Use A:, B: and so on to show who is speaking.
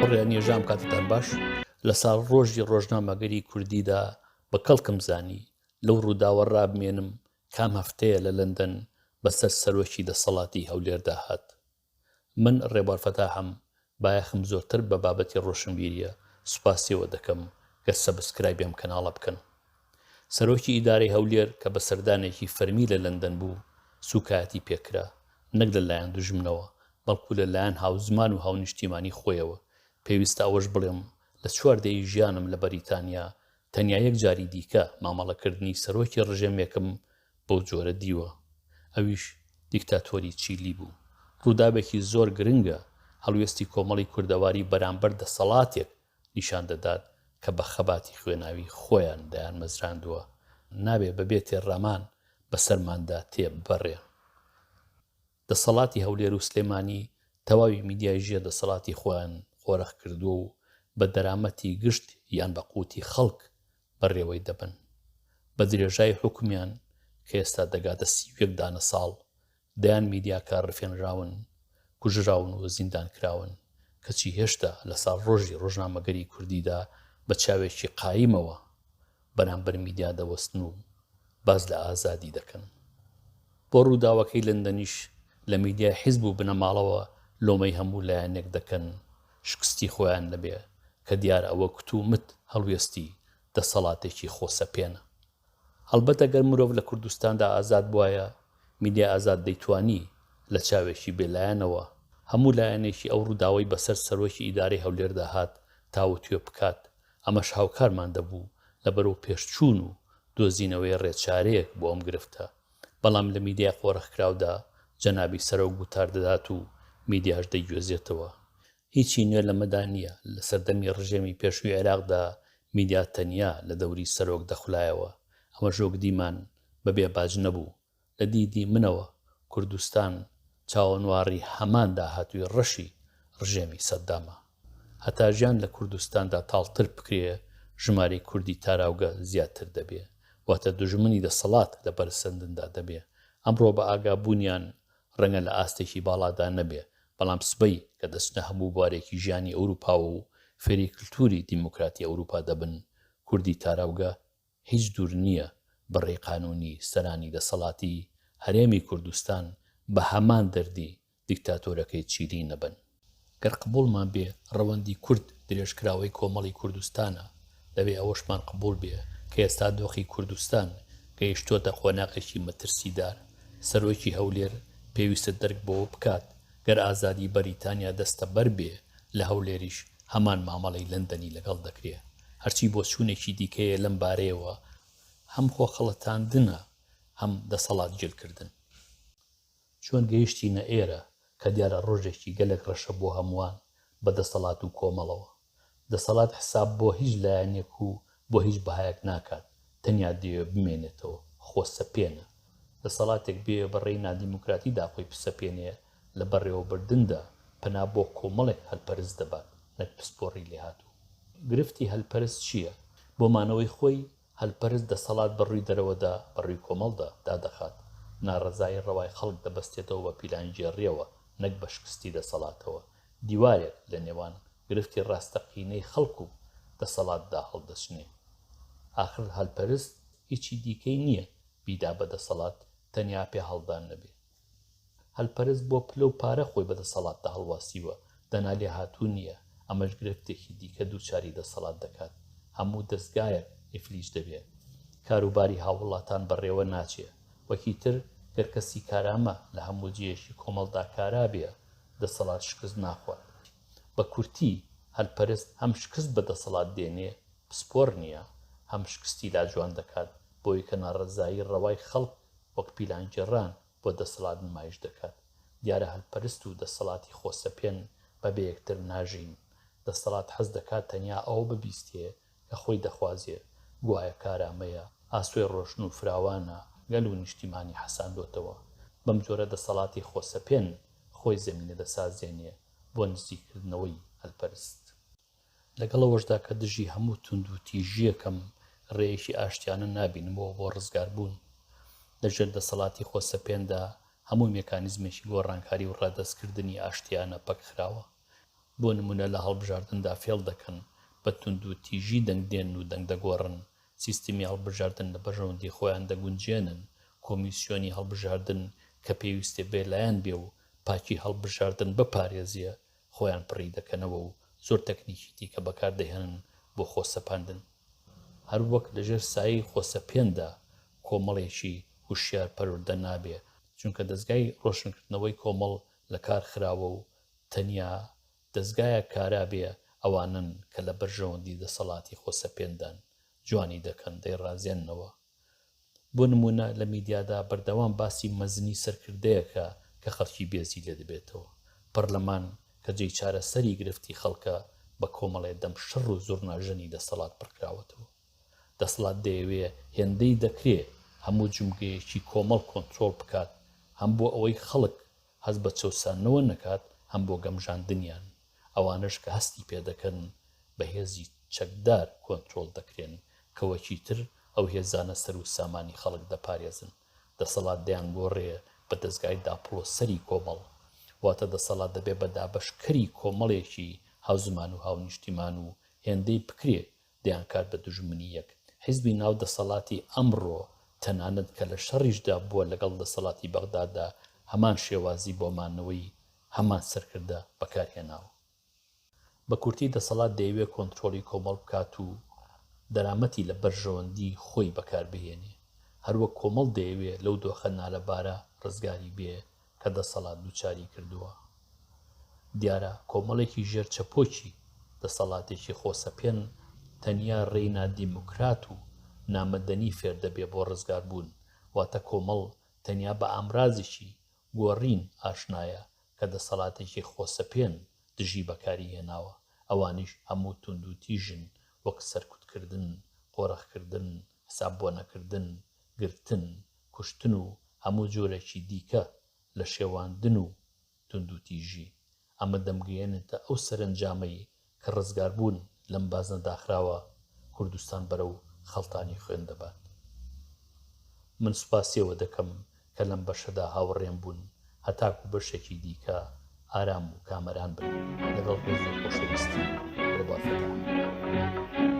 A: بڕیان نێژام کاتتان باش لە ساڵ ڕۆژی ڕۆژنامەگەری کوردیدا بە کەڵکم زانی لەو ڕووداوە ڕابمێنم کام هەفتەیە لە لەندەن بەسەر سەرۆکی دەسەڵاتی هەولێردا هات. من ڕێبوار فەتاحم بایەخم زۆرتر بە بابەتی ڕۆشنبیریە سوپاسیەوە دەکەم کە سەبسکرایبێم کەناڵە بکەن. سەرۆکی ئیدارەی هەولێر کە بە سەردانێکی فەرمی لە لەندەن بوو سوکایەتی پێکرا نەک لەلایەن دوژمنەوە بەڵکو لەلایەن هاوزمان و هاونیشتیمانی خۆیەوە. پێویستە ئەوەش بڵێم لە چواردەی ژیانم لە بەریتانیا تەنیا یەک جاری دیکە مامەڵەکردنی سەرۆکی ڕژێمێکم بەو جۆرە دیوە، ئەویش دیکتاتۆری چیلی بوو. ڕووداوێکی زۆر گرنگە هەڵوێستی کۆمەڵی کوردەواری بەرامبەر دەسەڵاتێک نیشان دەدات کە بە خەباتی خوێناوی خۆیان دایان مەزراندووە، نابێ بەبێ تێڕەمان بەسەرماندا تێببەڕێ. دەسەڵاتی هەولێر و سلێمانی تەواوی میدیای ژێر دەسەڵاتی خۆیان خۆرەخ کردووە و بە دەرامەتی گشت یان بە قوتی خەڵک بەڕێوەی دەبن. بە درێژای حکومیان کە ئێستا دەگاتە 31 دانە ساڵ دەیان میدیاکار ڕفێنراون، کوژراون و زیندان کراون، کەچی هێشتا لە ساڵ ڕۆژی ڕۆژنامەگەری کوردیدا بە چاوێکی قایمەوە بەرامبەر میدیا دەوەستن و باز لە ئازادی دەکەن. بۆ ڕووداوەکەی لەندەنیش لە میدیای حیزب و بنەماڵەوە لۆمەی هەموو لایەنێک دەکەن شکستی خۆیان لەبێ کە دیار ئەوە کتومت هەڵوێستی دەسەڵاتێکی خۆسەپێنە. هەڵبەتە گەر مرۆڤ لە کوردستاندا ئازاد بوایە میدیا ئازاد دەیتوانی لە چاوێکی بێلایەنەوە هەموو لایەنێکی ئەو ڕووداوەی بەسەر سەرۆکی ئیدارەی هەولێردا هات تاوتوێ بکات. ئەمەش هاوکارمان دەبوو لەبەرەو پێشچوون و دۆزینەوەی ڕێچارەیەک بۆ ئەم گرفتە. بەڵام لە میدیا خۆرەخکراودا جەنابی سەرۆک گوتار دەدات و میدیاش دەیگوێزێتەوە. هیچی نوێ لەمەدا نییە. لە سەردەمی ڕژێمی پێشووی عێراقدا میدیا تەنیا لە دەوری سەرۆک دەخولایەوە. ئەمە ژۆگدیمان بەبێ باج نەبوو. لە دیدی منەوە کوردستان چاوەنواری هەمان داهاتووی ڕەشی ڕژێمی سەددامە. هەتا ژیان لە کوردستاندا تاڵتر بکرێ ژمارەی کوردی تاراوگە زیاتر دەبێ، واتە دوژمنی دەسەڵات لە بەرسەندندا دەبێ. ئەمڕۆ بە ئاگابوونیان ڕەنگە لە ئاستێکی باڵادا نەبێ، بەڵام سبەی کە دەچنە هەموو بوارێکی ژیانی ئەوروپاوە و فێری کللتوری دیموکراتی ئەوروپا دەبن. کوردی تاراوگە هیچ دوور نییە بەڕێی قانونی سەرانی دەسەڵاتی هەرێمی کوردستان بە هەمان دەردی دیکتاتۆرەکەی چیلی نەبن. گەر قبوڵمان بێ ڕەوەندی کورد درێژکراوەی کۆمەڵی کوردستانە، دەبێ ئەوەشمان قبول بێ کە ئێستا دۆخی کوردستان گەیشتۆتە خۆناقێکی مەترسیدار. سەرۆکی هەولێر پێویستە دەرک بۆەوە بکات گەر ئازادی بەریتانیا دەستە بەر بێ لە هەولێریش هەمان مامەڵەی لەندەنی لەگەڵ دەکرێ. هەرچی بۆ چوونێکی دیکەیە لەم بارەیەوە هەم خۆخەڵەتاندنە هەم دەسەڵات جێلکردن. چۆن گەیشتینە ئێرە کە دیارە ڕۆژێکی گەلێک ڕەشە بۆ هەمووان بە دەسەڵات و کۆمەڵەوە. دەسەڵات حساب بۆ هیچ لایەنێک و بۆ هیچ بەهایەک ناکات، تەنیا دەوێ بمێنێتەوە، خۆسەپێنە. دەسەڵاتێک بێ بەڕێی نادیموکراتیدا خۆی پسەپێنێ لە بەڕێوەبردندا پەنا بۆ کۆمەڵێک هەلپەرست دەبات، نەک پسپۆڕی لێهاتوو. گرفتی هەلپەرست چییە؟ بۆ مانەوەی خۆی هەلپەرست دەسەڵات بەڕووی دەرەوەدا بەڕووی کۆمەڵدا دادەخات. ناڕەزایی ڕەوای خەڵک دەبەستێتەوە بە پیلانجێڕیەوە نەک بە شکستی دەسەڵاتەوە. دیوارێک لە نێوان گرفتی ڕاستەقینەی خەڵک و دەسەڵاتدا هەڵدەچنێ. ئاخر هەلپەرست هیچی دیکەی نییە بیدا بە دەسەڵات تەنیا پێ هەڵدان نەبێ. هەلپەرست بۆ پلە و پارە خۆی بە دەسەڵاتدا هەڵواسیوە، دەنا لێ هاتوو نییە. ئەمەش گرفتێکی دیکە دووچاری دەسەڵات دەکات. هەموو دەستگایەک ئیفلیس دەبێت. کاروباری هاوڵاتان بەڕێوە ناچێ. وەکی تر گەر کەسی کارامە لە هەموو جێشی کۆمەڵدا کارا بێ دەسەڵات شکست ناخوات. بە کورتی هەلپەرست هەم شکست بە دەسەڵات دێنێ پسپۆڕ نییە، هەم شکستی لاجوان دەکات بۆی کە ناڕەزایی ڕەوای خەڵک وەک پیلانجێڕان بۆ دەسەڵات نمایش دەکات. دیارە هەلپەرست و دەسەڵاتی خۆسەپێن بەبێ یەکتر ناژین. دەسەڵات حەز دەکات تەنیا ئەوە ببیستێ کە خۆی دەخوازێ، گوایە کارامەیە، ئاسوێ ڕۆشن و فراوانە، گەل و نیشتیمانی حەساندۆتەوە. بەم جۆرە دەسەڵاتی خۆسەپێن خۆی زەمینە دەسازێنێ بۆ نزیکردنەوەی هەلپەرست. لەگەڵەوەشدا کە دژی هەموو تونند و تیژیەکەم ڕێیەکی ئاشتیانە نابینمەوە بۆ ڕزگاربوون. لەژێر دەسەڵاتی خۆسەپێندا هەموو مێکانیزمێکی گۆڕانکاری و ڕادەستکردنی ئاشتیانە پەکخراوە. بۆ نمونە لە هەڵبژاردندا فێڵ دەکەن، بە تونند و تیژی دەنگدێن و دەنگ دەگۆڕن، سیستمی هەڵبژاردن لە بەرژەوەندی خۆیان دەگونجێنن، کۆمیسیۆنی هەڵبژاردن کە پێویستێ بێ لایەن بێ و پاکی هەڵبژاردن بپارێزیە خۆیان پڕی دەکەنەوە و زۆر تەکنیکی دیکە بەکاردەهێنن بۆ خۆسەپاندن. هەروەک لەژێر سایەی خۆسەپێندا کۆمەڵێکی هوشیار پەروەردە نابێ، چونکە دەستگای ڕۆشنکردنەوەی کۆمەڵ لە کار خراوە و تەنیا دەستگایە کارا بێ ئەوانن کە لە بەرژەوەندی دەسەڵاتی خۆسەپێندان جوانی دەکەن دەیڕازێننەوە. بۆ نمونە لە میدیادا بەردەوام باسی مەزنی سەرکردەیەکە کە خەڵکی بێزی لێ دەبێتەوە. پەرلەمان کە جێی چارەسەری گرفتی خەڵکە بە کۆمەڵێ دەم شەڕ و زۆرناژەنی دەسەڵات پڕکراوەتەوە. دەسەڵات دەیەوێ هێندەی دەکرێ هەموو جمگەیەکی کۆمەڵ کۆنترۆل بکات، هەم بۆ ئەوەی خەڵک هەست بە چەوسانەوە نەکات، هەم بۆ گەمژاندنیان. ئەوانش کە هەستی پێدەکەن بە هێزی چەکدار کۆنترۆل دەکرێن، کەوەکی تر ئەو هێزانە سەر و سامانی خەڵک دەپارێزن. دەسەڵات دەیان گۆڕێ بە دەستگای داپڵۆسەری کۆمەڵ، واتە دەسەڵات دەبێ بە دابەشکەری کۆمەڵێکی هاوزمان و هاونیشتیمان و هێندەی بکرێ دەیان کات بە دوژمنی یەک. حیزبی ناو دەسەڵاتی ئەمڕۆ تەنانەت کە لە شەڕیشدا بووە لەگەڵ دەسەڵاتی بەغداددا هەمان شێوازی بۆ مانەوەی هەمان سەرکردە بەکارهێناوە. بە کورتی دەسەڵات دەیەوێت کۆنترۆلی کۆمەڵ بکات و دەرامەتی لە بەرژەوەندی خۆی بەکاربهێنێ. هەروەک کۆمەڵ دەیەوێت لەو دۆخە نالەبارە ڕزگاری بێ کە دەسەڵات دووچاری کردووە. دیارە کۆمەڵێکی ژێر چەپۆکی دەسەڵاتێکی خۆسەپێن تەنیا ڕێینا دیموکرات و نامەدەنی فێر دەبێ بۆ ڕزگار بوون، واتە کۆمەڵ تەنیا بە ئامرازێکی گۆڕین ئاشنایە کە دەسەڵاتێکی خۆسەپێن دژی بەکاری هێناوە. ئەوانیش هەموو تونند و تیژن، وەک سەرکوتکردن، قۆڕەخکردن، حساب بۆ نەکردن، گرتن، کوشتن و هەموو جۆرێکی دیکە لە شێواندن و تونند و تیژی. ئەمە دەمگەیەنێتە ئەو سەرنجامەی کە ڕزگاربوون لەم بازنە داخراوە کوردستان بەرەو خەڵتانی خوێن دەبات. من سوپاسیەوە دەکەم کە لەم بەشەدا هاوڕێم بوون، هەتاکو بەشێکی دیکە ئارام و کامەران بن لەگەڵ ڕێز و خۆشەویستی ڕێبافەدا.